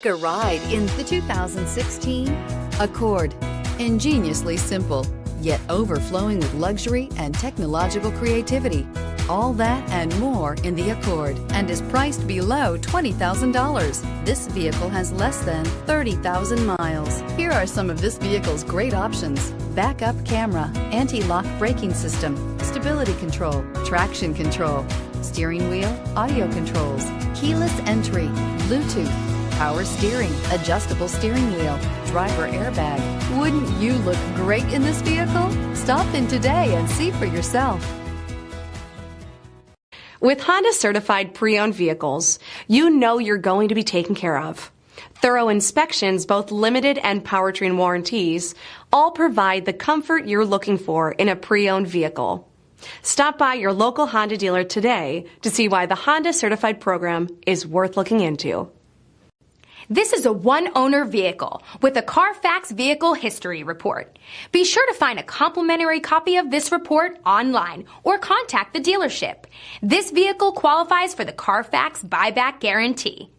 Take a ride in the 2016 Accord. Ingeniously simple, yet overflowing with luxury and technological creativity. All that and more in the Accord, and is priced below $20,000. This vehicle has less than 30,000 miles. Here are some of this vehicle's great options: backup camera, anti-lock braking system, stability control, traction control, steering wheel audio controls, keyless entry, Bluetooth, power steering, adjustable steering wheel, driver airbag. Wouldn't you look great in this vehicle? Stop in today and see for yourself. With Honda certified pre-owned vehicles, you know you're going to be taken care of. Thorough inspections, both limited and powertrain warranties, all provide the comfort you're looking for in a pre-owned vehicle. Stop by your local Honda dealer today to see why the Honda certified program is worth looking into. This is a one-owner vehicle with a Carfax Vehicle History Report. Be sure to find a complimentary copy of this report online or contact the dealership. This vehicle qualifies for the Carfax Buyback Guarantee.